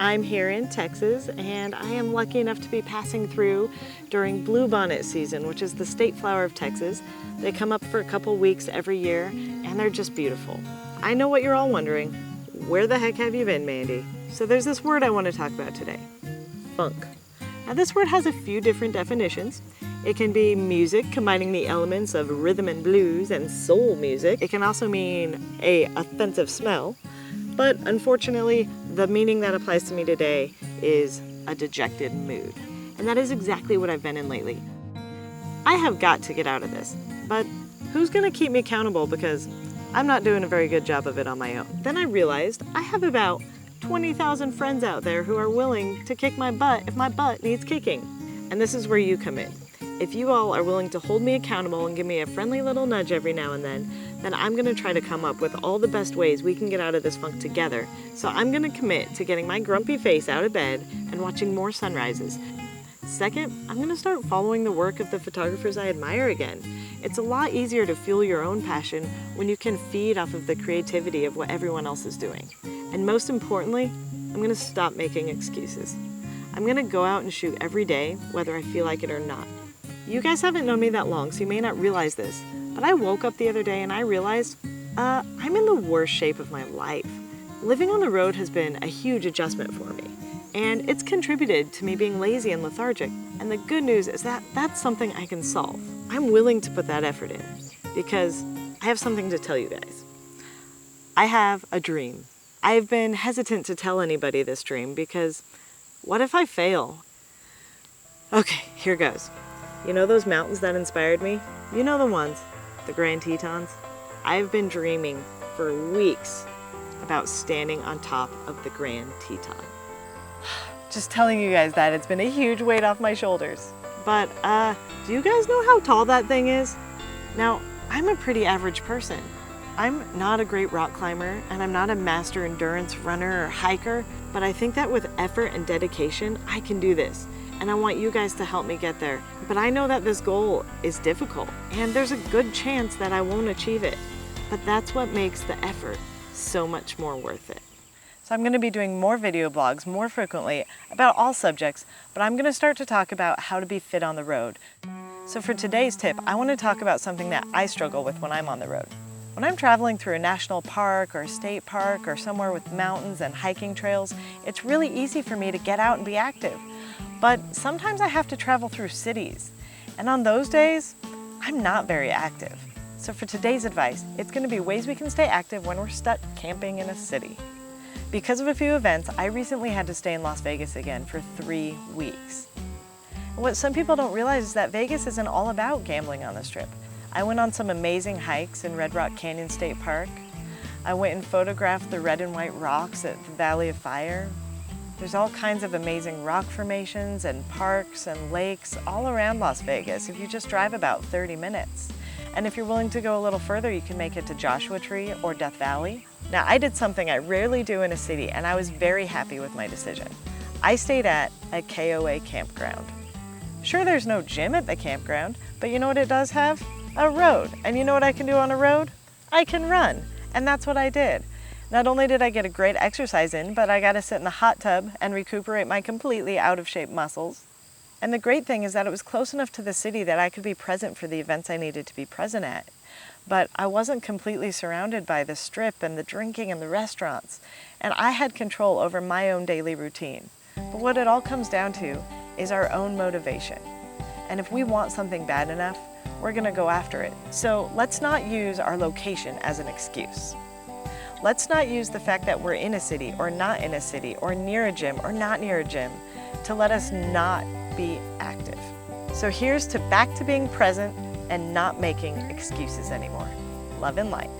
I'm here in Texas, and I am lucky enough to be passing through during bluebonnet season, which is the state flower of Texas. They come up for a couple weeks every year, and they're just beautiful. I know what you're all wondering. Where the heck have you been, Mandy? So there's this word I want to talk about today, funk. Now this word has a few different definitions. It can be music combining the elements of rhythm and blues and soul music. It can also mean an offensive smell. But unfortunately, the meaning that applies to me today is a dejected mood. And that is exactly what I've been in lately. I have got to get out of this, but who's gonna keep me accountable because I'm not doing a very good job of it on my own. Then I realized I have about 20,000 friends out there who are willing to kick my butt if my butt needs kicking. And this is where you come in. If you all are willing to hold me accountable and give me a friendly little nudge every now and then I'm gonna try to come up with all the best ways we can get out of this funk together. So I'm gonna commit to getting my grumpy face out of bed and watching more sunrises. Second, I'm gonna start following the work of the photographers I admire again. It's a lot easier to fuel your own passion when you can feed off of the creativity of what everyone else is doing. And most importantly, I'm gonna stop making excuses. I'm gonna go out and shoot every day, whether I feel like it or not. You guys haven't known me that long, so you may not realize this, but I woke up the other day and I realized I'm in the worst shape of my life. Living on the road has been a huge adjustment for me, and it's contributed to me being lazy and lethargic. And the good news is that that's something I can solve. I'm willing to put that effort in because I have something to tell you guys. I have a dream. I've been hesitant to tell anybody this dream because what if I fail? Okay, here goes. You know those mountains that inspired me? You know the ones, the Grand Tetons? I've been dreaming for weeks about standing on top of the Grand Teton. Just telling you guys that, it's been a huge weight off my shoulders. But do you guys know how tall that thing is? Now, I'm a pretty average person. I'm not a great rock climber, and I'm not a master endurance runner or hiker, but I think that with effort and dedication, I can do this. And I want you guys to help me get there. But I know that this goal is difficult, and there's a good chance that I won't achieve it. But that's what makes the effort so much more worth it. So I'm gonna be doing more video blogs more frequently about all subjects, but I'm gonna start to talk about how to be fit on the road. So for today's tip, I wanna talk about something that I struggle with when I'm on the road. When I'm traveling through a national park or a state park or somewhere with mountains and hiking trails, it's really easy for me to get out and be active. But sometimes I have to travel through cities, and on those days, I'm not very active. So for today's advice, it's going to be ways we can stay active when we're stuck camping in a city. Because of a few events, I recently had to stay in Las Vegas again for 3 weeks. And what some people don't realize is that Vegas isn't all about gambling on the Strip. I went on some amazing hikes in Red Rock Canyon State Park. I went and photographed the red and white rocks at the Valley of Fire. There's all kinds of amazing rock formations and parks and lakes all around Las Vegas if you just drive about 30 minutes. And if you're willing to go a little further, you can make it to Joshua Tree or Death Valley. Now, I did something I rarely do in a city, and I was very happy with my decision. I stayed at a KOA campground. Sure, there's no gym at the campground, but you know what it does have? A road. And you know what I can do on a road? I can run. And that's what I did. Not only did I get a great exercise in, but I got to sit in the hot tub and recuperate my completely out of shape muscles. And the great thing is that it was close enough to the city that I could be present for the events I needed to be present at. But I wasn't completely surrounded by the Strip and the drinking and the restaurants. And I had control over my own daily routine. But what it all comes down to is our own motivation. And if we want something bad enough, we're going to go after it. So let's not use our location as an excuse. Let's not use the fact that we're in a city or not in a city or near a gym or not near a gym to let us not be active. So here's to back to being present and not making excuses anymore. Love and light.